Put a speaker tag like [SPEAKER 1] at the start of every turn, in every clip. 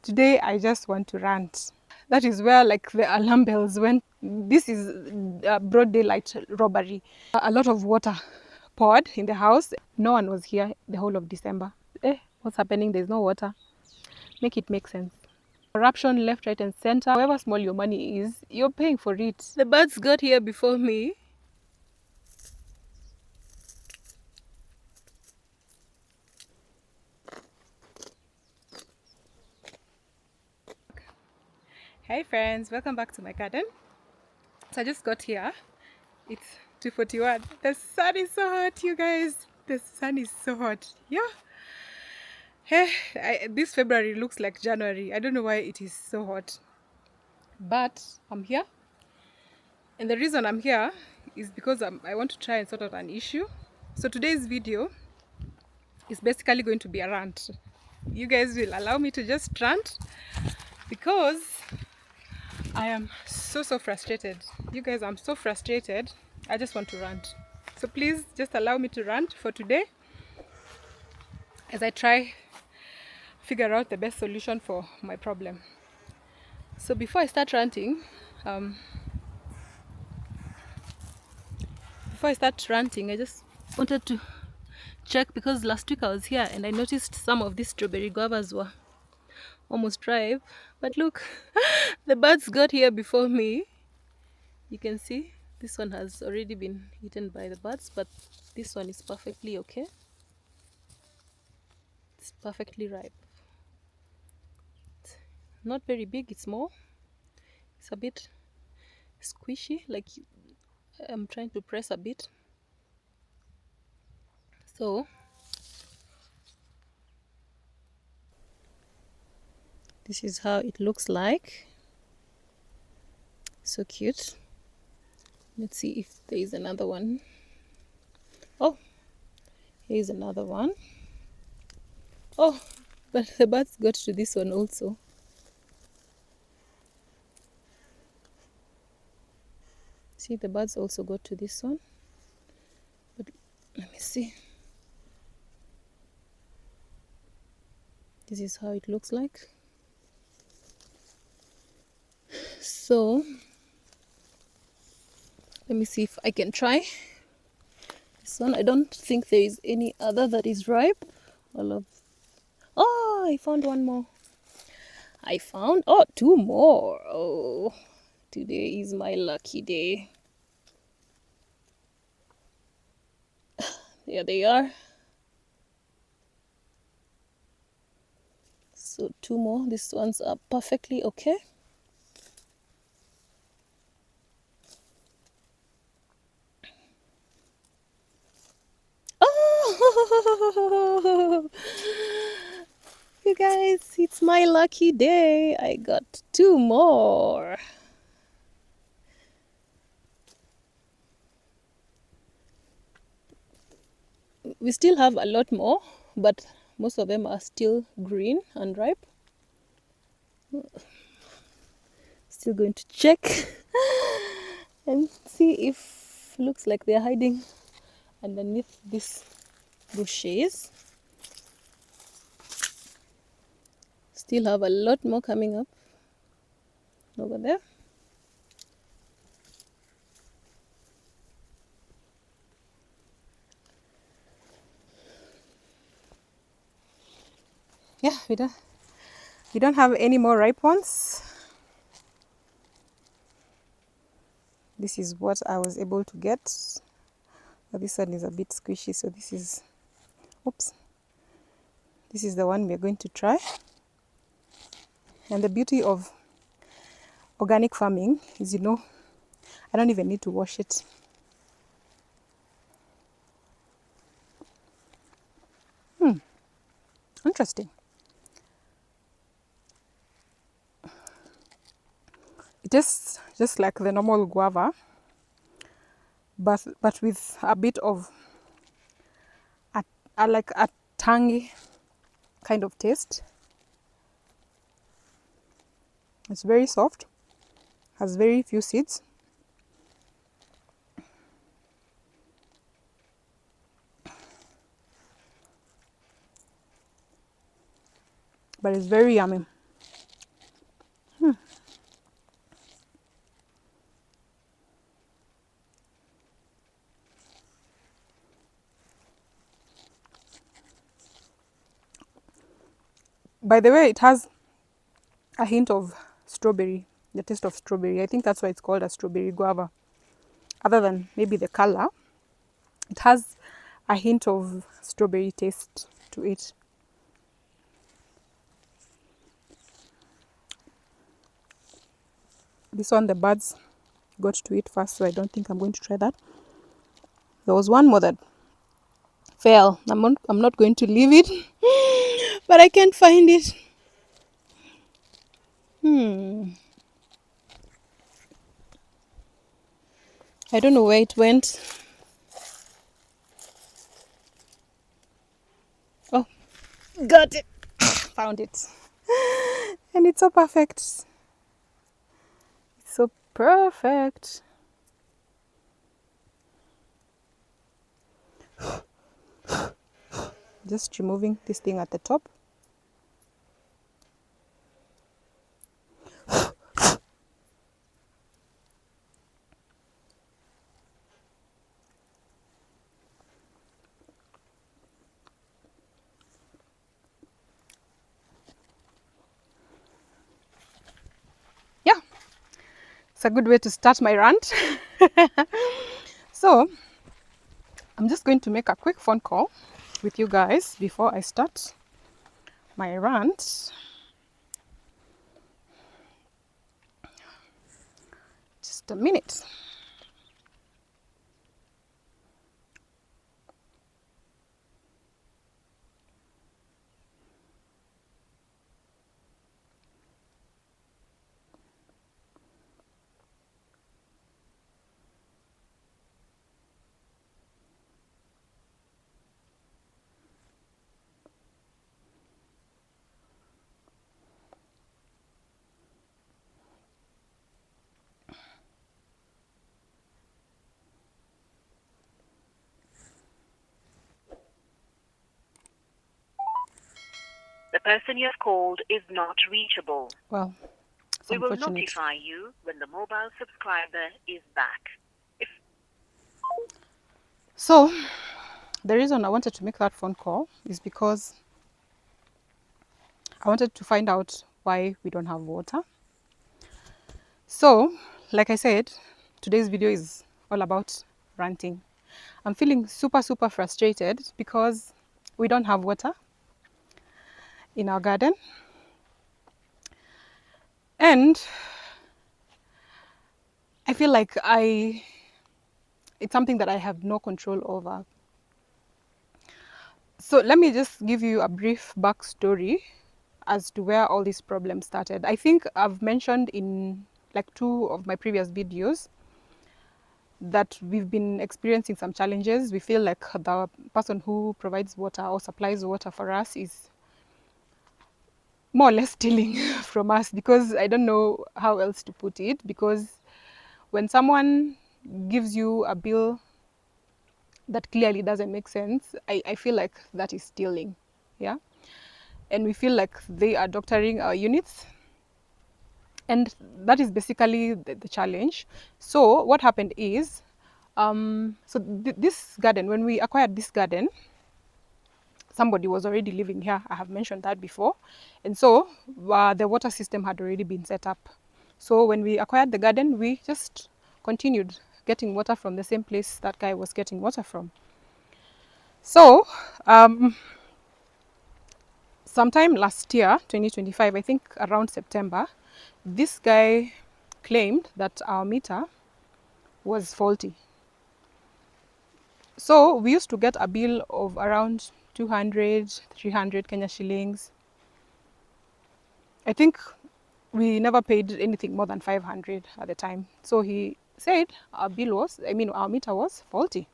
[SPEAKER 1] Today I just want to rant. That is where like the alarm bells went. This is broad daylight robbery. A lot of water poured in the house. No one was here the whole of December. What's happening? There's no water. Make it make sense. Corruption left, right and center. However small your money is, you're paying for it. The birds got here before me. Hey friends, welcome back to my garden. So I just got here. It's 2:41. The sun is so hot, you guys. The sun is so hot. Yeah. Hey, this February looks like January. I don't know why it is so hot. But I'm here. And the reason I'm here is because I want to try and sort out an issue. So today's video is basically going to be a rant. You guys will allow me to just rant because I am so frustrated. You guys, I'm so frustrated. I just want to rant. So please just allow me to rant for today as I try figure out the best solution for my problem. So before I start ranting, I just wanted to check because last week I was here and I noticed some of these strawberry guavas were almost ripe. But look, the birds got here before me. You can see this one has already been eaten by the birds, but this one is perfectly okay. It's perfectly ripe. It's not very big, it's small. It's a bit squishy, like I'm trying to press a bit. So this is how it looks like. So cute. Let's see if there is another one. Oh, here's another one. Oh, but the birds got to this one also. See, the birds also got to this one. But let me see. This is how it looks like. So let me see if I can try this one. I don't think there is any other that is ripe. Oh, I found one more. Two more. Oh, today is my lucky day. There they are. So two more. These ones are perfectly okay. Oh, you guys, it's my lucky day. I got two more. We still have a lot more, but most of them are still green and ripe. Still going to check and see if looks like they're hiding underneath these bushes. Still have a lot more coming up over there. Yeah, we don't have any more ripe ones. This is what I was able to get. But this one is a bit squishy, so this is the one we're going to try. And the beauty of organic farming is, I don't even need to wash it. Interesting. It tastes just like the normal guava, but with a bit of like a tangy kind of taste. It's very soft, has very few seeds. But it's very yummy. By the way, it has a hint of strawberry, the taste of strawberry. I think that's why it's called a strawberry guava. Other than maybe the color, it has a hint of strawberry taste to it. This one, the birds got to it first, so I don't think I'm going to try that. There was one more that fell. I'm not going to leave it, but I can't find it. I don't know where it went. Oh, got it. Found it. And it's so perfect. It's so perfect. Just removing this thing at the top. Yeah, it's a good way to start my rant. So I'm just going to make a quick phone call with you guys before I start my rant. Just a minute.
[SPEAKER 2] The person you have called is not reachable.
[SPEAKER 1] Well,
[SPEAKER 2] we will notify you when the mobile subscriber is back.
[SPEAKER 1] So the reason I wanted to make that phone call is because I wanted to find out why we don't have water. So, like I said, today's video is all about ranting. I'm feeling super frustrated because we don't have water in our garden. And I feel like it's something that I have no control over. So let me just give you a brief backstory as to where all these problems started. I think I've mentioned in like 2 of my previous videos that we've been experiencing some challenges. We feel like the person who provides water or supplies water for us is more or less stealing from us, because I don't know how else to put it, because when someone gives you a bill that clearly doesn't make sense, I feel like that is stealing. Yeah. And we feel like they are doctoring our units. And that is basically the challenge. So what happened is, this garden, when we acquired this garden, somebody was already living here. I have mentioned that before. And so the water system had already been set up. So when we acquired the garden, we just continued getting water from the same place that guy was getting water from. So sometime last year, 2025, I think around September, this guy claimed that our meter was faulty. So we used to get a bill of around 200, 300 Kenya shillings. I think we never paid anything more than 500 at the time. So he said our meter was faulty.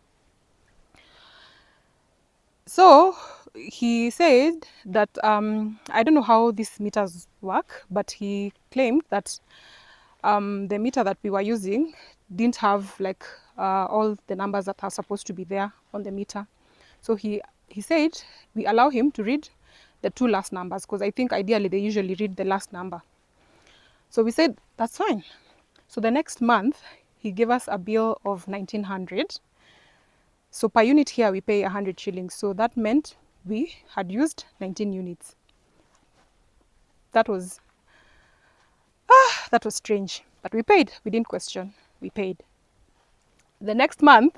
[SPEAKER 1] So he said that, I don't know how these meters work, but he claimed that the meter that we were using didn't have like all the numbers that are supposed to be there on the meter. So he said we allow him to read the 2 last numbers, because I think ideally they usually read the last number. So we said that's fine. So the next month he gave us a bill of 1900. So per unit here we pay 100 shillings. So that meant we had used 19 units. that was strange. But we paid. We didn't question. We paid. The next month,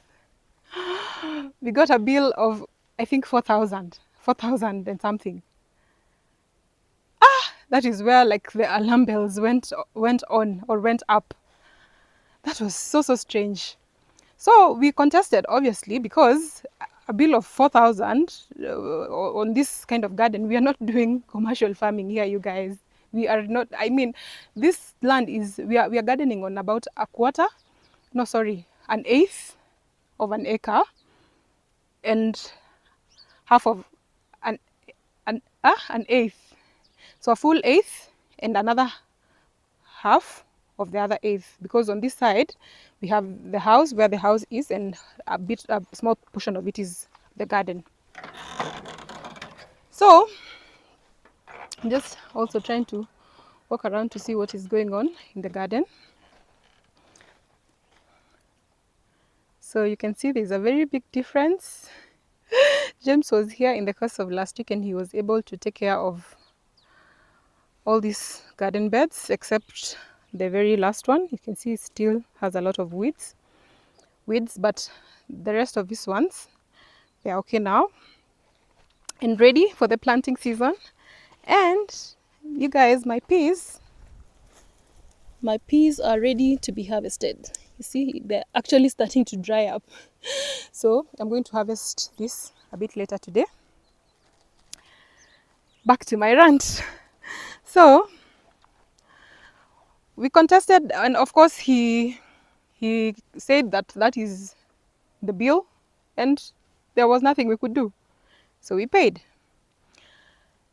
[SPEAKER 1] we got a bill of, I think, 4,000 and something. That is where like the alarm bells went on or went up. That was so strange. So we contested, obviously, because a bill of 4,000 on this kind of garden. We are not doing commercial farming here, you guys. We are not. I mean, this land is, we are gardening on about an eighth of an acre, and half of an eighth. So a full eighth and another half of the other eighth, because on this side we have the house, where the house is, and a small portion of it is the garden. So I'm just also trying to walk around to see what is going on in the garden. So you can see there's a very big difference. James was here in the course of last week and he was able to take care of all these garden beds except the very last one. You can see it still has a lot of weeds, but the rest of these ones, they're okay now and ready for the planting season. And you guys, my peas are ready to be harvested. You see, they're actually starting to dry up. So I'm going to harvest this a bit later today. Back to my rant. So we contested, and of course he said that is the bill and there was nothing we could do. So we paid.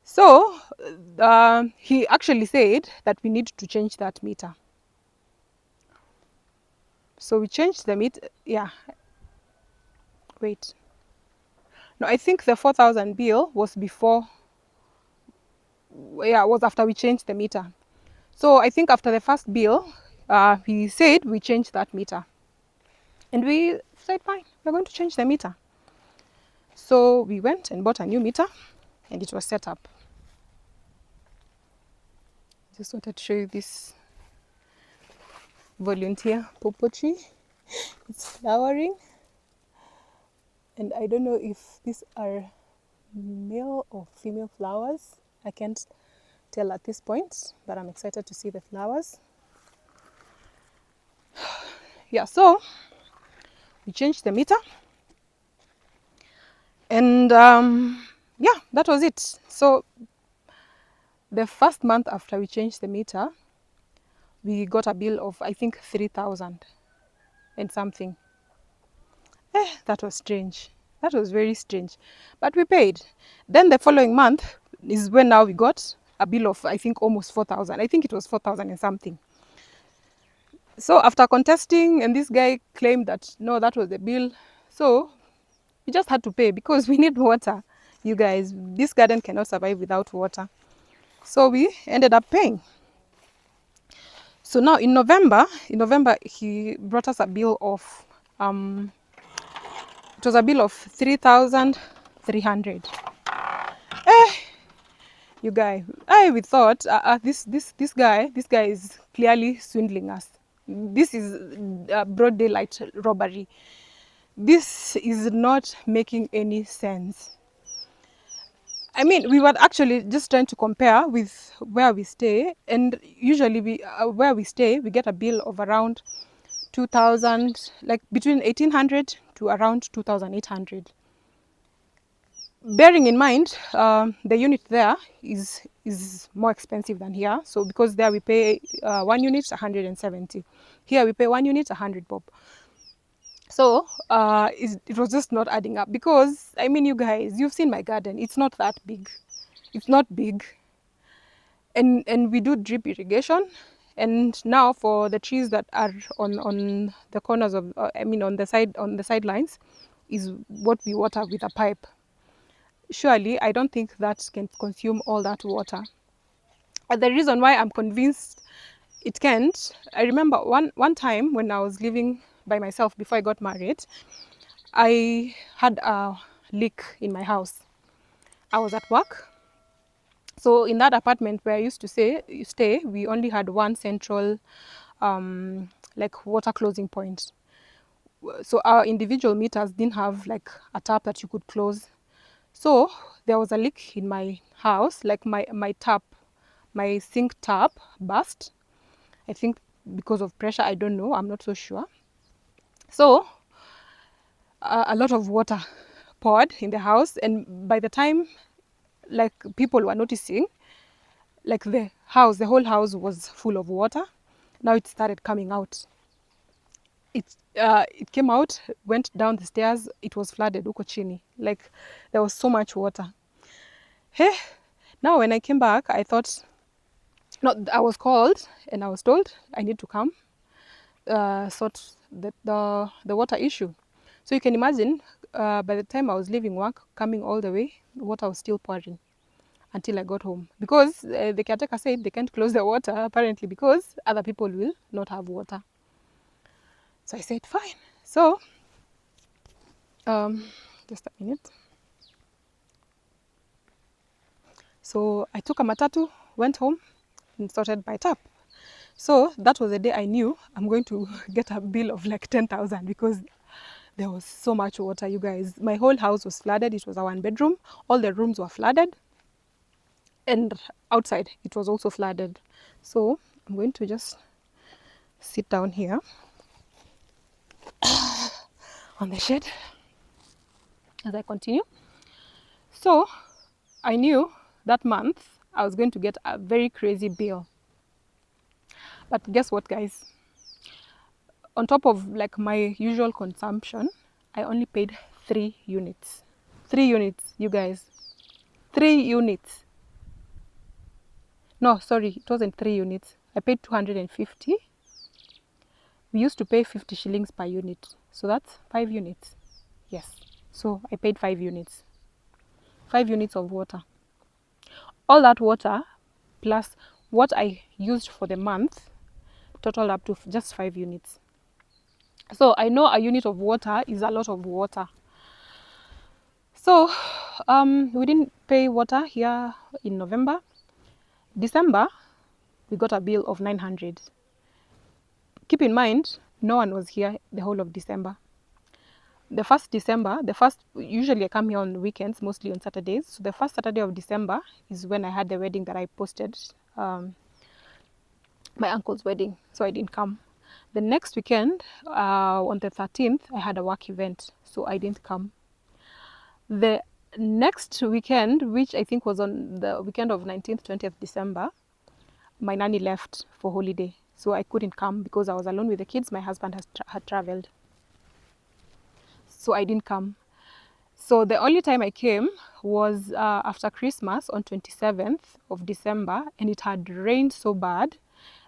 [SPEAKER 1] So he actually said that we need to change that meter. So we changed the meter. Yeah. Wait. No, I think the 4,000 bill was before. Yeah, it was after we changed the meter. So I think after the first bill, he said we changed that meter. And we said, fine, we're going to change the meter. So we went and bought a new meter and it was set up. Just wanted to show you this volunteer pawpaw tree. It's flowering. And I don't know if these are male or female flowers. I can't tell at this point, but I'm excited to see the flowers. Yeah, so we changed the meter. And yeah, that was it. So the first month after we changed the meter, we got a bill of, I think, 3,000 and something. That was strange. That was very strange. But we paid. Then the following month is when now we got a bill of, I think, almost 4,000. I think it was 4,000 and something. So after contesting, and this guy claimed that, no, that was the bill. So we just had to pay because we need water. You guys, this garden cannot survive without water. So we ended up paying. So now in November, he brought us a bill of, it was a bill of 3,300. You guys, we thought this guy is clearly swindling us. This is broad daylight robbery. This is not making any sense. I mean, we were actually just trying to compare with where we stay, and usually where we stay, we get a bill of around 2,000, like between 1,800 to around 2,800. Bearing in mind, the unit there is more expensive than here. So because there we pay 1 unit 170, here we pay 1 unit 100 bob. So it was just not adding up, because I mean, you guys, you've seen my garden. It's not that big. It's not big. And we do drip irrigation. And now for the trees that are on the corners of, I mean, on the sidelines, is what we water with a pipe. Surely, I don't think that can consume all that water. And the reason why I'm convinced it can't, I remember one time when I was living by myself before I got married, I had a leak in my house. I was at work. So in that apartment where I used to stay, we only had one central like water closing point. So our individual meters didn't have like a tap that you could close. So there was a leak in my house, like my tap, my sink tap burst. I think because of pressure, I don't know, I'm not so sure. So a lot of water poured in the house, and by the time like people were noticing, like the whole house was full of water. Now it started coming out. It came out, went down the stairs. It was flooded uko chini. Like there was so much water. Hey, now when I came back, I thought, no, I was called and I was told I need to come sort the water issue. So you can imagine, by the time I was leaving work, coming all the way, water was still pouring until I got home, because the caretaker said they can't close the water apparently because other people will not have water. So I said fine. So just a minute. So I took a matatu, went home, and sorted my tap. So that was the day I knew I'm going to get a bill of like 10,000 because there was so much water, you guys. My whole house was flooded. It was a one bedroom. All the rooms were flooded. And outside, it was also flooded. So I'm going to just sit down here on the shed as I continue. So I knew that month I was going to get a very crazy bill. But guess what, guys? On top of like my usual consumption, I only paid 3 units. 3 units, you guys. 3 units. No, sorry, it wasn't 3 units. I paid 250. We used to pay 50 shillings per unit. So that's 5 units. Yes. So I paid 5 units. 5 units of water. All that water plus what I used for the month totaled up to just 5 units. So I know a unit of water is a lot of water. So we didn't pay water here in November. December, we got a bill of 900. Keep in mind, no one was here the whole of December. The first December, usually I come here on weekends, mostly on Saturdays. So the first Saturday of December is when I had the wedding that I posted, my uncle's wedding. So I didn't come. The next weekend, on the 13th, I had a work event. So I didn't come. The next weekend, which I think was on the weekend of 19th, 20th December, my nanny left for holiday. So I couldn't come because I was alone with the kids. My husband had traveled. So I didn't come. So the only time I came was after Christmas on 27th of December, and it had rained so bad.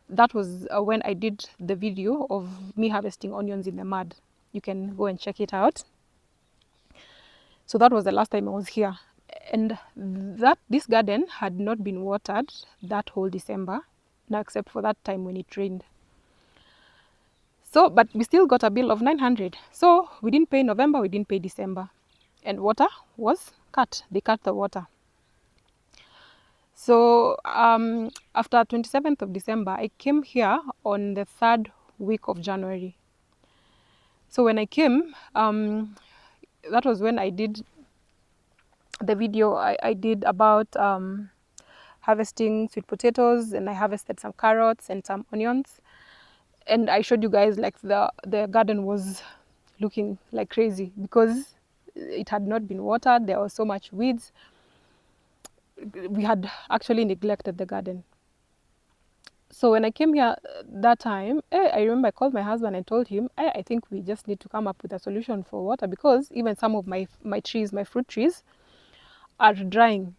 [SPEAKER 1] That was when I did the video of me harvesting onions in the mud. You can go and check it out. So that was the last time I was here. And this garden had not been watered that whole December, now except for that time when it rained. So, but we still got a bill of 900. So we didn't pay November, we didn't pay December. And water was cut. They cut the water. So after 27th of December, I came here on the 3rd week of January. So when I came, that was when I did the video I did about harvesting sweet potatoes, and I harvested some carrots and some onions. And I showed you guys like the garden was looking like crazy because it had not been watered. There was so much weeds. We had actually neglected the garden. So when I came here that time, I remember I called my husband and told him, I think we just need to come up with a solution for water, because even some of my trees, my fruit trees, are drying.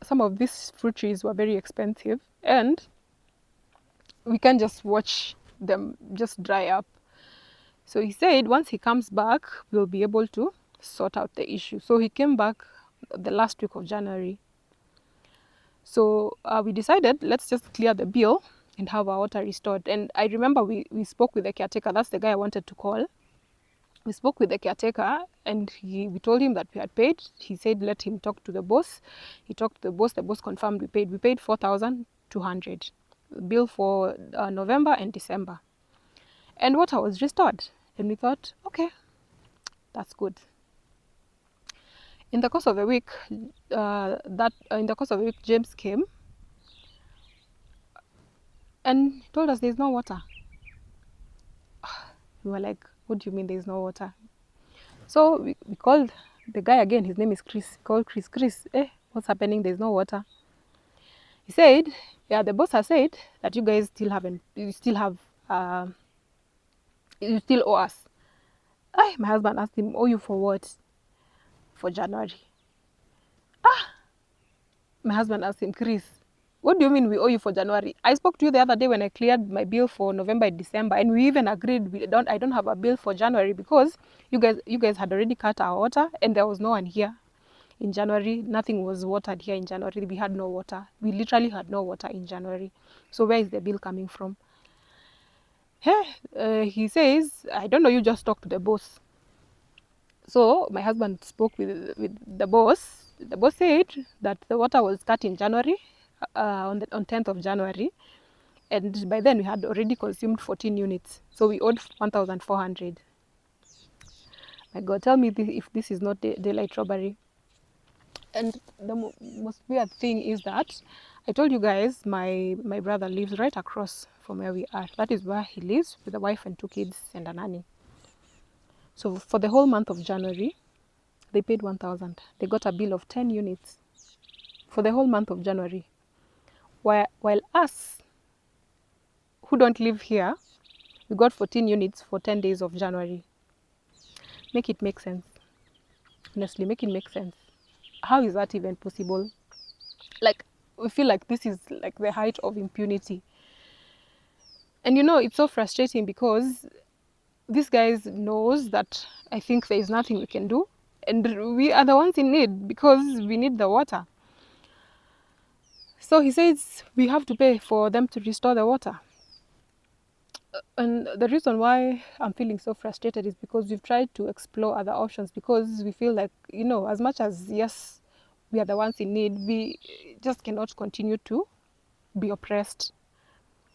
[SPEAKER 1] Some of these fruit trees were very expensive, and we can't just watch them just dry up. So he said once he comes back, we'll be able to sort out the issue. So he came back the last week of January. So we decided, let's just clear the bill and have our water restored. And I remember we spoke with the caretaker. That's the guy I wanted to call. We spoke with the caretaker and we told him that we had paid. He said let him talk to the boss. He talked to the boss confirmed we paid. We paid 4,200 bill for November and December. And water was restored. And we thought, okay, that's good. In the course of a week, James came and told us there's no water. We were like, what do you mean there's no water? So we called the guy again. His name is Chris. We called Chris. Chris, what's happening? There's no water. He said, yeah, the boss has said that you guys still owe us. My husband asked him, owe you for what? For January. My husband asked him, Chris, what do you mean we owe you for January? I spoke to you the other day when I cleared my bill for November and December, and we even agreed I don't have a bill for January because you guys had already cut our water and there was no one here in January. Nothing was watered here in January. We had no water. We literally had no water in January. So where is the bill coming from? He says, I don't know, you just talk to the boss. So my husband spoke with the boss. The boss said that the water was cut in January, on 10th of January. And by then we had already consumed 14 units. So we owed 1,400. My God, tell me if this is not daylight robbery. And the most weird thing is that I told you guys my brother lives right across from where we are. That is where he lives with a wife and 2 kids and a nanny. So for the whole month of January, they paid 1,000. They got a bill of 10 units for the whole month of January. While us, who don't live here, we got 14 units for 10 days of January. Make it make sense. Honestly, make it make sense. How is that even possible? Like, we feel like this is like the height of impunity. And you know, it's so frustrating because this guy knows that I think there is nothing we can do. And we are the ones in need because we need the water. So he says we have to pay for them to restore the water. And the reason why I'm feeling so frustrated is because we've tried to explore other options because we feel like, you know, as much as, yes, we are the ones in need, we just cannot continue to be oppressed,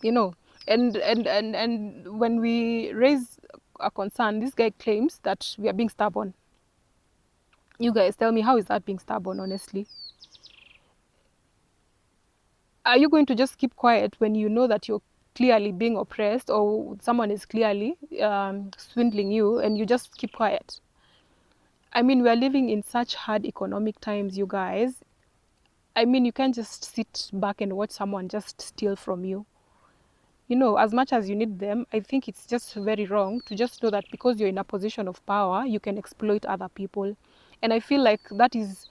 [SPEAKER 1] you know. And when we raise a concern, this guy claims that we are being stubborn. You guys tell me, how is that being stubborn, honestly? Are you going to just keep quiet when you know that you're clearly being oppressed or someone is clearly swindling you and you just keep quiet? I mean, we're living in such hard economic times, you guys. I mean, you can't just sit back and watch someone just steal from you. You know, as much as you need them, I think it's just very wrong to just know that because you're in a position of power, you can exploit other people. And I feel like that is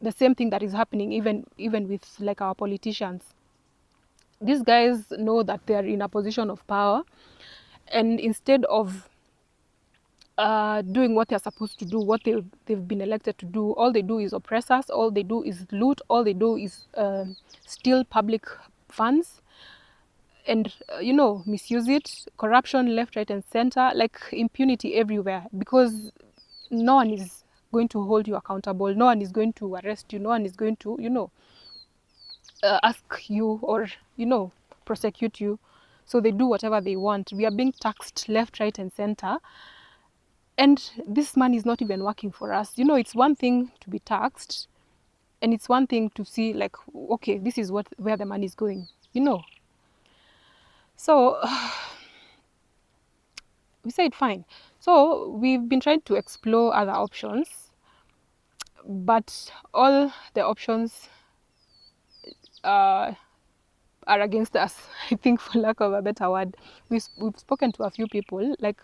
[SPEAKER 1] the same thing that is happening even with like our politicians. These guys know that they're in a position of power, and instead of doing what they're supposed to do, what they've been elected to do, all they do is oppress us, all they do is loot, all they do is steal public funds and, you know, misuse it, corruption left, right and center, like impunity everywhere, because no one is going to hold you accountable, no one is going to arrest you, no one is going to, you know, ask you or, you know, prosecute you. So they do whatever they want. We are being taxed left, right and center, and this money is not even working for us. You know, it's one thing to be taxed and it's one thing to see like, okay, this is where the money is going, you know. So we said fine. So we've been trying to explore other options, but all the options are against us. I think, for lack of a better word, we've spoken to a few people, like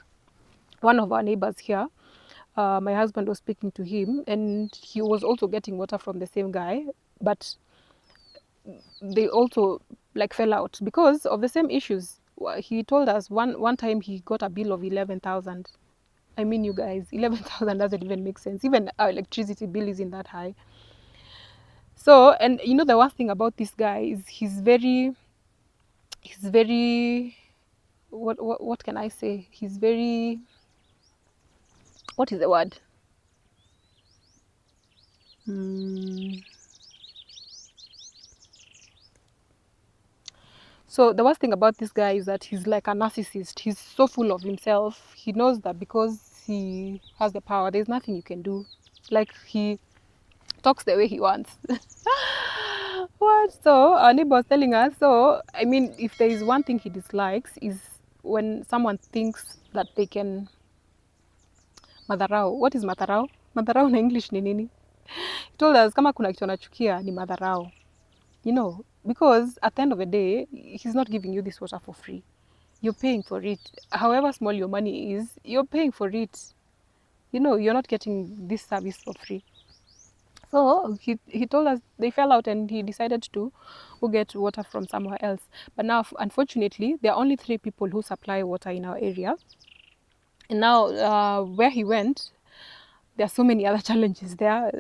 [SPEAKER 1] one of our neighbors here. My husband was speaking to him and he was also getting water from the same guy, but they also like fell out because of the same issues. He told us one time he got a bill of 11,000. I mean, you guys, 11,000 doesn't even make sense. Even our electricity bill isn't that high. So, and you know, the worst thing about this guy is he's very, what can I say? He's very what is the word? So the worst thing about this guy is that he's like a narcissist. He's so full of himself. He knows that because he has the power, there's nothing you can do. Like, he talks the way he wants. What? So our neighbor was telling us, so I mean, if there is one thing he dislikes is when someone thinks that they can madharau. What is madharau? Madharau na English ni nini? He told us kama kuna kitu anachukia ni madharau. You know, because at the end of the day, he's not giving you this water for free. You're paying for it. However small your money is, you're paying for it. You know, you're not getting this service for free. So he told us they fell out and he decided to go get water from somewhere else. But now, unfortunately, there are only 3 people who supply water in our area. And now, where he went, there are so many other challenges there.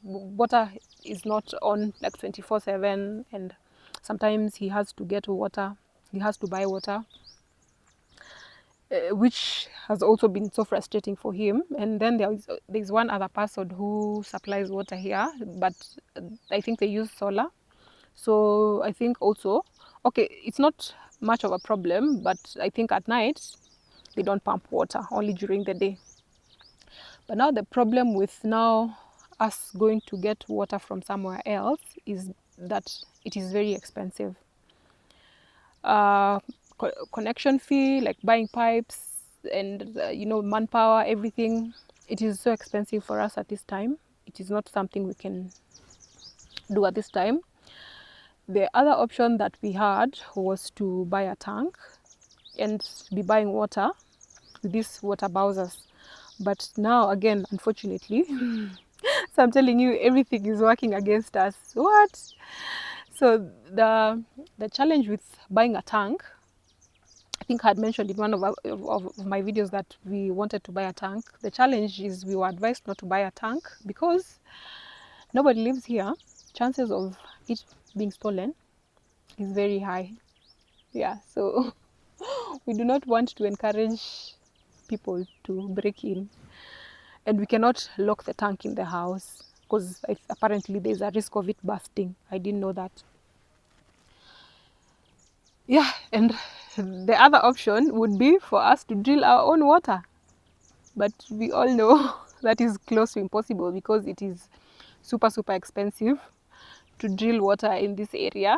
[SPEAKER 1] Water is not on like 24/7, and sometimes he has to get water. He has to buy water, which has also been so frustrating for him. And then there's one other person who supplies water here, but I think they use solar. So I think also, okay, it's not much of a problem, but I think at night they don't pump water, only during the day. But now the problem with now us going to get water from somewhere else is that it is very expensive. Connection fee, like buying pipes and manpower, everything, it is so expensive for us at this time. It is not something we can do at this time. The other option that we had was to buy a tank and be buying water with these water bowsers. But now again, unfortunately, so I'm telling you, everything is working against us. What? So the challenge with buying a tank, I think I had mentioned in one of my videos that we wanted to buy a tank. The challenge is we were advised not to buy a tank because nobody lives here. Chances of it being stolen is very high. Yeah, so we do not want to encourage people to break in. And we cannot lock the tank in the house because apparently there's a risk of it busting. I didn't know that. Yeah, and the other option would be for us to drill our own water. But we all know that is close to impossible because it is super, super expensive to drill water in this area.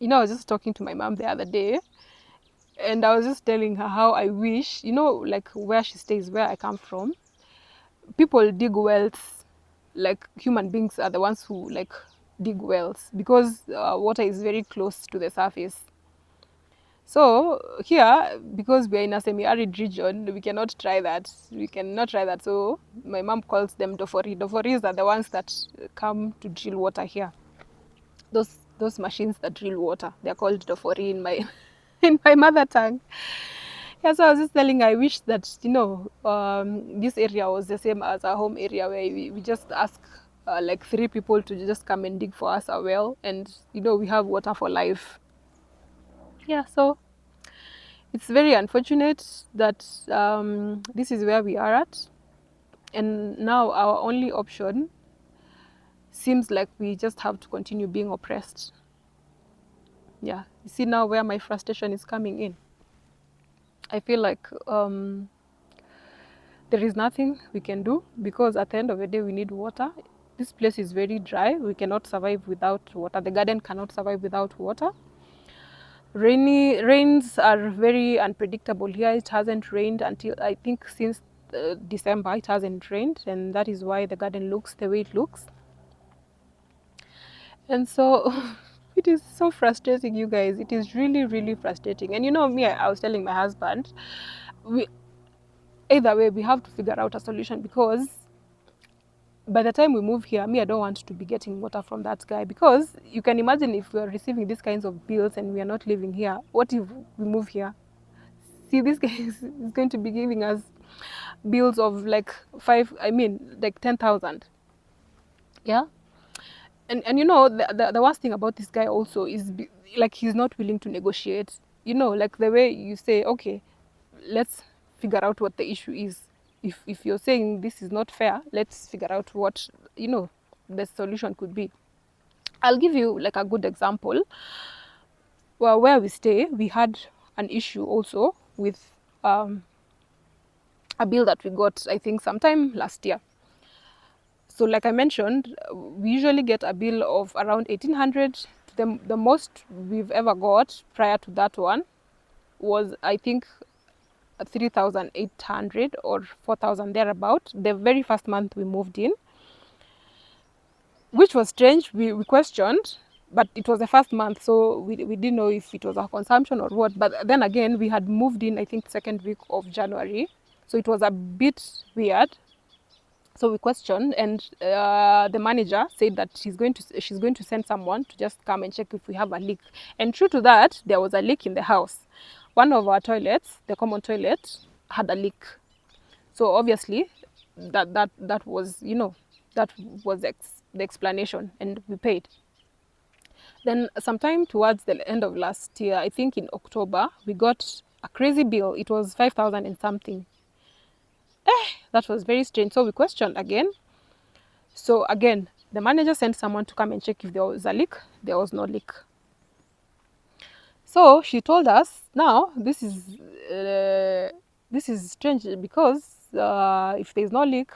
[SPEAKER 1] You know, I was just talking to my mom the other day and I was just telling her how I wish, like where she stays, where I come from, people dig wells. Like human beings are the ones who like dig wells because water is very close to the surface. So here, because we are in a semi-arid region, we cannot try that. So my mom calls them dofori. Doforis are the ones that come to drill water here. Those machines that drill water, they're called dofori in my in my mother tongue. Yeah, so I was just telling her, I wish that, this area was the same as our home area where we just ask like 3 people to just come and dig for us a well and, we have water for life. Yeah, so it's very unfortunate that this is where we are at. And now our only option seems like we just have to continue being oppressed. Yeah, you see now where my frustration is coming in. I feel like there is nothing we can do because at the end of the day we need water. This place is very dry. We cannot survive without water. The garden cannot survive without water. Rains are very unpredictable here. It hasn't rained until, I think, since December. It hasn't rained, and that is why the garden looks the way it looks. And so it is so frustrating, you guys. It is really, really frustrating. And me, I was telling my husband, either way, we have to figure out a solution because by the time we move here, I don't want to be getting water from that guy because you can imagine if we are receiving these kinds of bills and we are not living here, what if we move here? See, this guy is going to be giving us bills of like 10,000. Yeah. And the worst thing about this guy also is like he's not willing to negotiate. Like the way you say, okay, let's figure out what the issue is. If you're saying this is not fair, let's figure out what, the solution could be. I'll give you like a good example. Well, where we stay, we had an issue also with a bill that we got, I think, sometime last year. So, like I mentioned, we usually get a bill of around 1,800. The most we've ever got prior to that one was, I think, 3,800 or 4,000 thereabout. The very first month we moved in, which was strange. We questioned, but it was the first month, so we didn't know if it was our consumption or what. But then again, we had moved in, I think, second week of January, so it was a bit weird. So we questioned, and the manager said that she's going to send someone to just come and check if we have a leak. And true to that, there was a leak in the house. One of our toilets, the common toilet, had a leak. So obviously, that was the explanation, and we paid. Then sometime towards the end of last year, I think in October, we got a crazy bill. It was 5,000 and something. That was very strange. So we questioned again. So again, the manager sent someone to come and check if there was a leak. There was no leak. So she told us, now this is strange, because if there's no leak,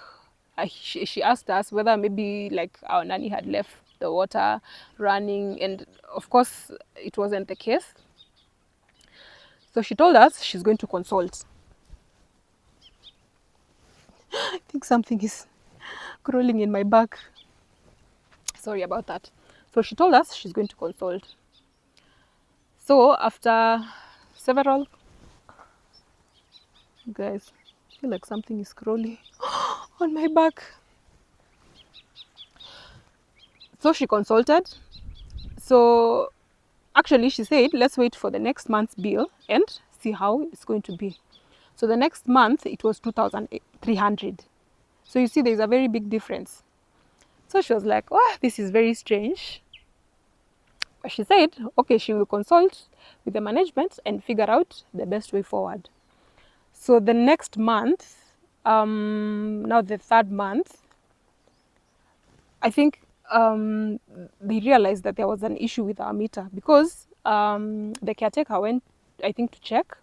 [SPEAKER 1] she asked us whether maybe like our nanny had left the water running, and of course it wasn't the case. So she told us she's going to consult. I think something is crawling in my back. Sorry about that. So she told us she's going to consult. So after several, guys, I feel like something is crawling on my back. So she consulted. So actually she said, let's wait for the next month's bill and see how it's going to be. So the next month it was 2,300. So you see there's a very big difference. So she was like, oh, this is very strange. But she said, okay, she will consult with the management and figure out the best way forward. So the next month, now the third month, I think they realized that there was an issue with our meter, because the caretaker went, I think, to check,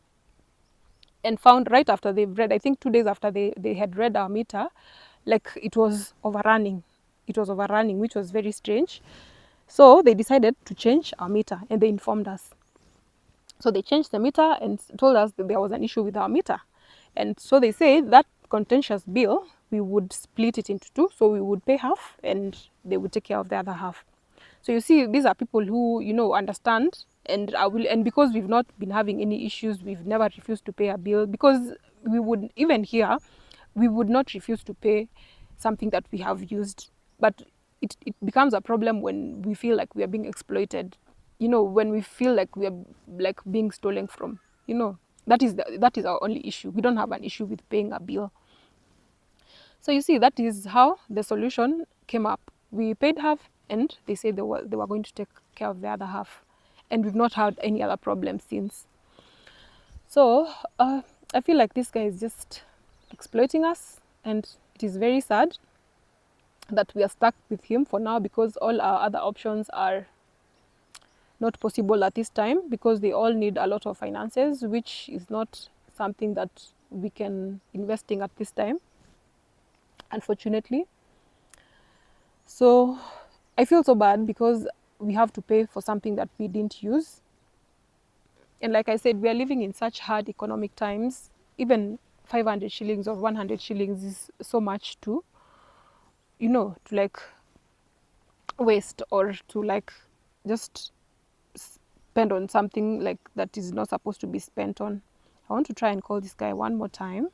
[SPEAKER 1] and found right after they've read, I think 2 days after they had read our meter, like it was overrunning. It was overrunning, which was very strange. So they decided to change our meter, and they informed us. So they changed the meter and told us that there was an issue with our meter. And so they said that contentious bill, we would split it into two. So we would pay half and they would take care of the other half. So you see, these are people who, understand. And because we've not been having any issues, we've never refused to pay a bill, because we would, even here, we would not refuse to pay something that we have used. But it becomes a problem when we feel like we are being exploited, when we feel like we are like being stolen from, that is our only issue. We don't have an issue with paying a bill. So you see, that is how the solution came up. We paid half, and they said they were going to take care of the other half, and we've not had any other problems since. So I feel like this guy is just exploiting us, and it is very sad that we are stuck with him for now, because all our other options are not possible at this time, because they all need a lot of finances, which is not something that we can invest in at this time, unfortunately. So I feel so bad, because we have to pay for something that we didn't use. And like I said, we are living in such hard economic times. Even 500 shillings or 100 shillings is so much to, to like waste, or to like just spend on something like that is not supposed to be spent on. I want to try and call this guy one more time.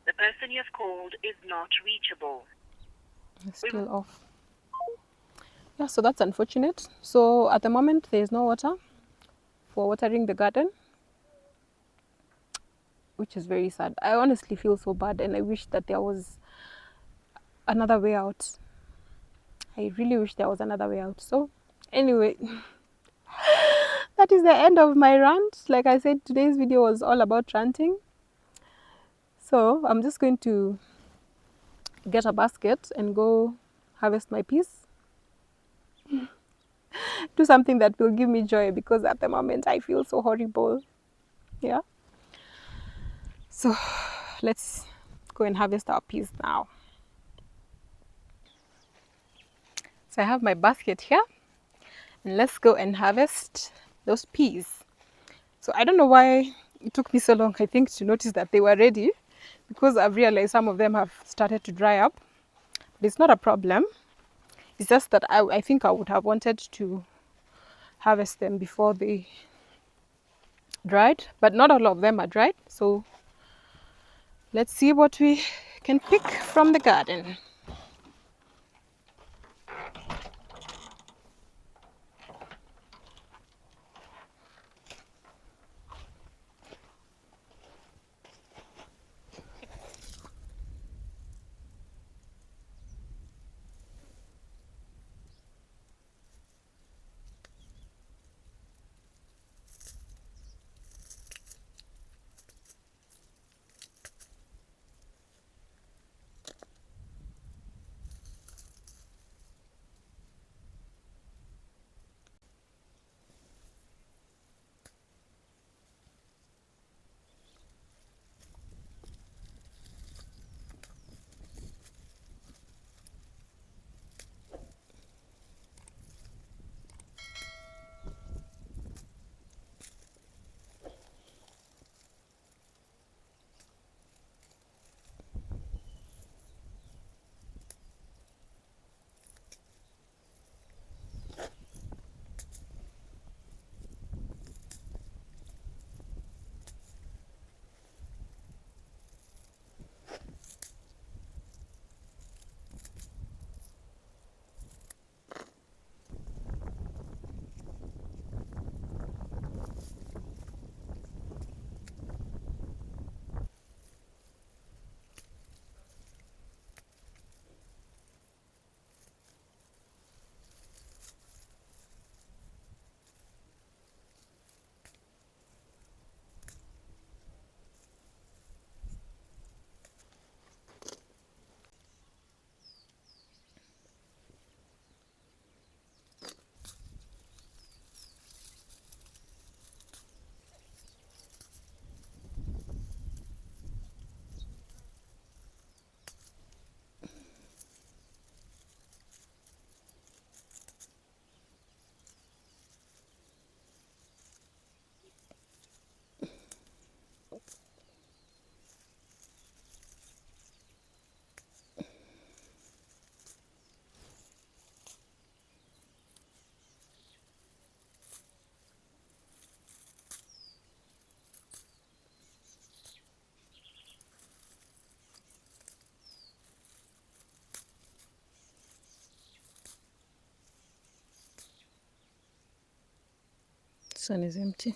[SPEAKER 2] The person you have called is not reachable.
[SPEAKER 1] It's still off. Yeah, so that's unfortunate. So at the moment, there is no water for watering the garden, which is very sad. I honestly feel so bad, and I wish that there was another way out. I really wish there was another way out. So, anyway, that is the end of my rant. Like I said, today's video was all about ranting. So, I'm just going to get a basket and go harvest my peas. Do something that will give me joy, because at the moment I feel so horrible. Yeah. So, let's go and harvest our peas now. So, I have my basket here, and let's go and harvest those peas. So I don't know why it took me so long, I think, to notice that they were ready, because I've realized some of them have started to dry up. But it's not a problem. It's just that I think I would have wanted to harvest them before they dried, but not all of them are dried. So let's see what we can pick from the garden. Sun is empty.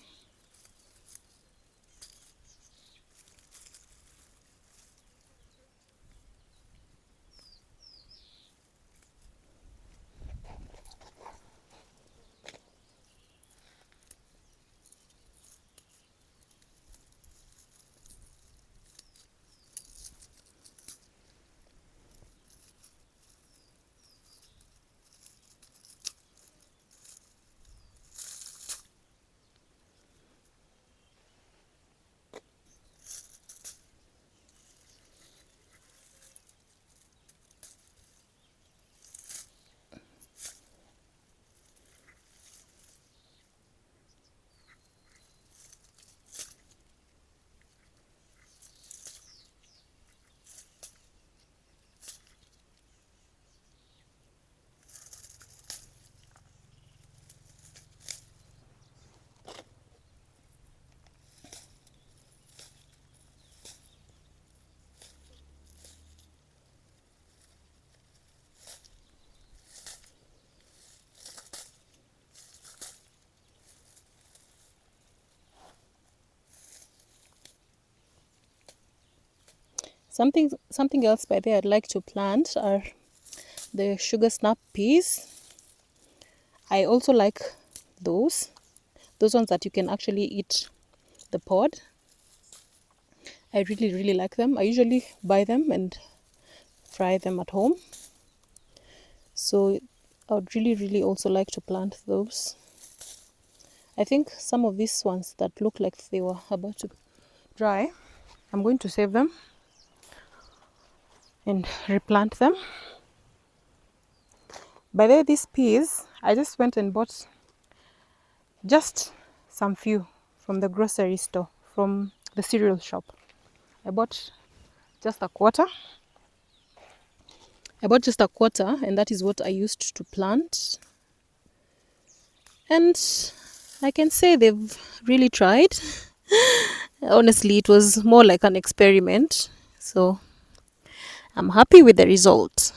[SPEAKER 1] Something else by there I'd like to plant are the sugar snap peas. I also like those ones that you can actually eat the pod. I really like them. I usually buy them and fry them at home. So I would really also like to plant those. I think some of these ones that look like they were about to dry, I'm going to save them and replant them. By the way, these peas, I just went and bought just some few from the grocery store, from the cereal shop. I bought just a quarter. And that is what I used to plant. And I can say they've really tried. Honestly, it was more like an experiment. So I'm happy with the result.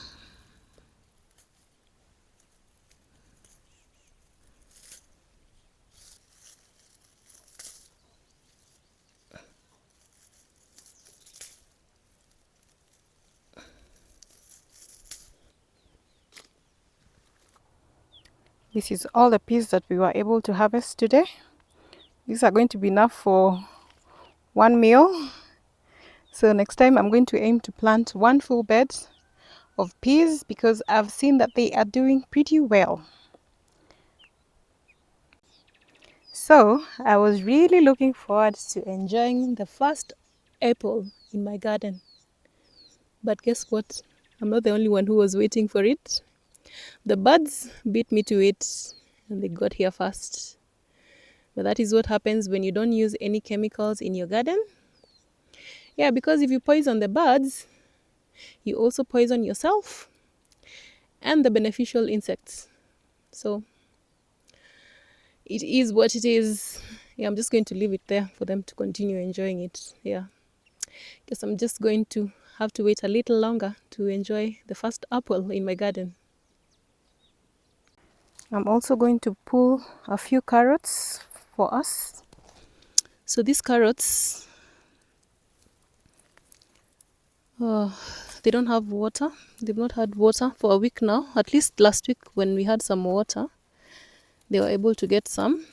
[SPEAKER 1] This is all the peas that we were able to harvest today. These are going to be enough for one meal. So next time I'm going to aim to plant one full bed of peas because I've seen that they are doing pretty well. So I was really looking forward to enjoying the first apple in my garden. But guess what? I'm not the only one who was waiting for it. The birds beat me to it and they got here first. But that is what happens when you don't use any chemicals in your garden. Yeah, because if you poison the birds, you also poison yourself and the beneficial insects. So it is what it is. Yeah, I'm just going to leave it there for them to continue enjoying it. Yeah, guess I'm just going to have to wait a little longer to enjoy the first apple in my garden. I'm also going to pull a few carrots for us. So these carrots, they don't have water. They've not had water for a week now. At least last week when we had some water, they were able to get some.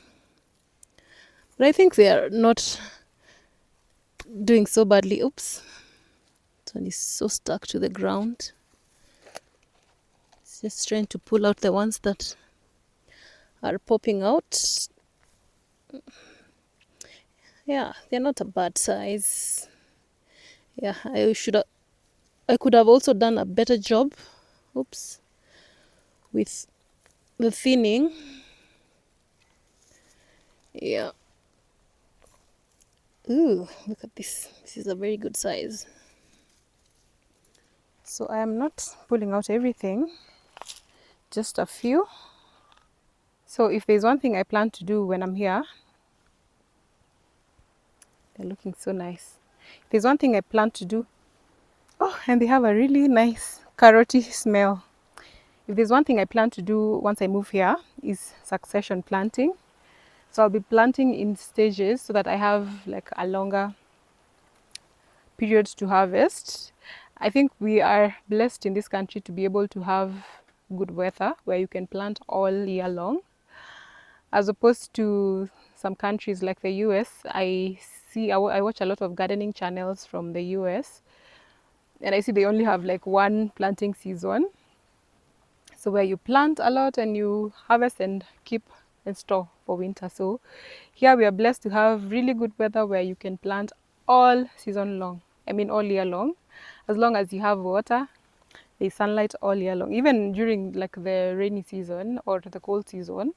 [SPEAKER 1] But I think they are not doing so badly. Oops. This one is so stuck to the ground. It's just trying to pull out the ones that are popping out. Yeah, they're not a bad size. Yeah, I could have also done a better job. Oops. With the thinning. Yeah. Ooh, look at this. This is a very good size. So I am not pulling out everything, just a few. So if there's one thing I plan to do when I'm here, they're looking so nice. If there's one thing I plan to do, oh, and they have a really nice carroty smell. If there's one thing I plan to do once I move here is succession planting. So I'll be planting in stages so that I have like a longer period to harvest. I think we are blessed in this country to be able to have good weather where you can plant all year long, as opposed to some countries like the US. I watch a lot of gardening channels from the US, and I see they only have like one planting season. So where you plant a lot and you harvest and keep and store for winter. So here we are blessed to have really good weather where you can plant all season long. I mean all year long, as long as you have water. There's sunlight all year long. Even during like the rainy season or the cold season,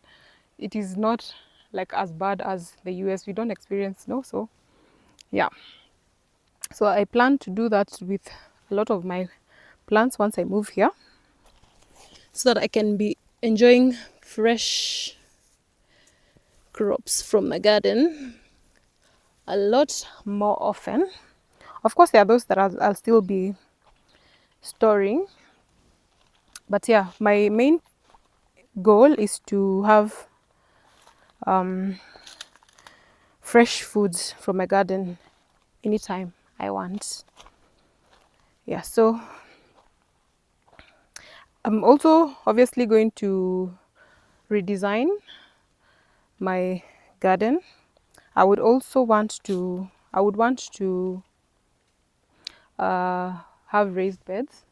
[SPEAKER 1] it is not like as bad as the US. We don't experience snow. So yeah. So I plan to do that with a lot of my plants once I move here, so that I can be enjoying fresh crops from my garden a lot more often. Of course, there are those that I'll still be storing. But yeah, my main goal is to have fresh foods from my garden anytime I want. Yeah, so I'm also obviously going to redesign my garden. I would want to have raised beds.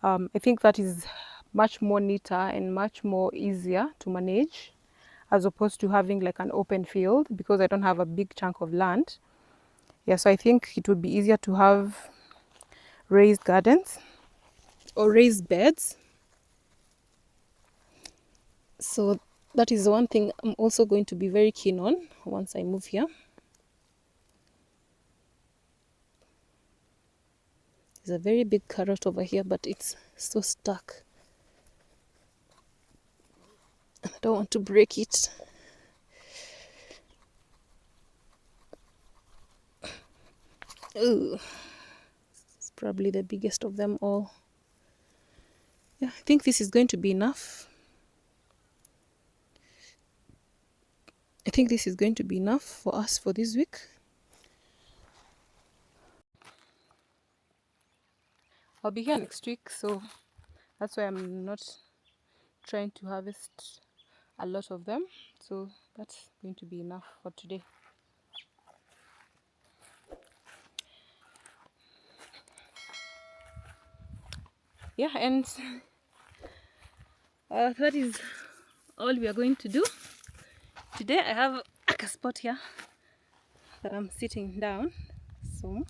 [SPEAKER 1] I think that is much more neater and much more easier to manage as opposed to having like an open field, because I don't have a big chunk of land. Yeah, so I think it would be easier to have raised gardens or raised beds. So that is one thing I'm also going to be very keen on once I move here. There's a very big carrot over here, but it's so stuck. I don't want to break it. Ooh, it's probably the biggest of them all. Yeah, I think this is going to be enough. I think this is going to be enough for us for this week. I'll be here next week, so that's why I'm not trying to harvest a lot of them. So that's going to be enough for today. Yeah, and that is all we are going to do today. I have a spot here that I'm sitting down, so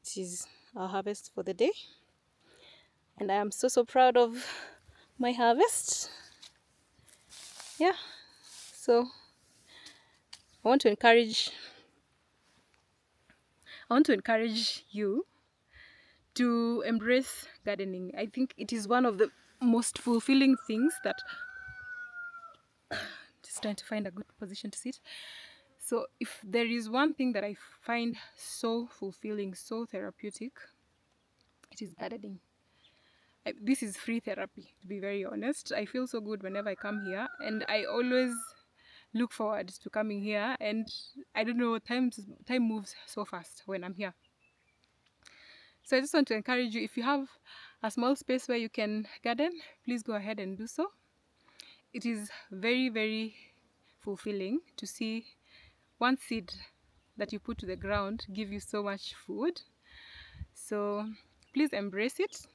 [SPEAKER 1] this is our harvest for the day, and I am so proud of my harvest. Yeah, so I want to encourage you to embrace gardening. I think it is one of the most fulfilling things that just trying to find a good position to sit. So if there is one thing that I find so fulfilling, so therapeutic, it is gardening. This is free therapy, to be very honest. I feel so good whenever I come here, and I always look forward to coming here. And I don't know, time moves so fast when I'm here. So I just want to encourage you, if you have a small space where you can garden, please go ahead and do so. It is very fulfilling to see one seed that you put to the ground give you so much food. So please embrace it.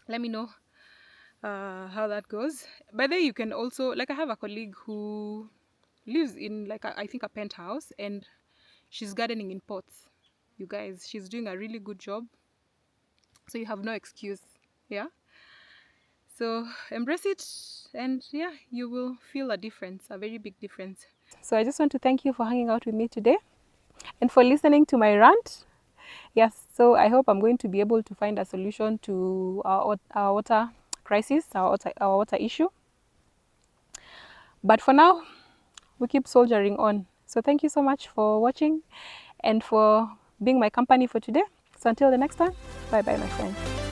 [SPEAKER 1] Let me know how that goes. By the way, you can also, like, I have a colleague who lives in like I think a penthouse, and she's gardening in pots. You guys, she's doing a really good job, so you have no excuse. Yeah, so embrace it, and yeah, you will feel a difference, a very big difference. So I just want to thank you for hanging out with me today and for listening to my rant. Yes, so I hope I'm going to be able to find a solution to our water crisis, our water issue. But for now, we keep soldiering on. So thank you so much for watching and for being my company for today. So until the next time, bye bye, my friends.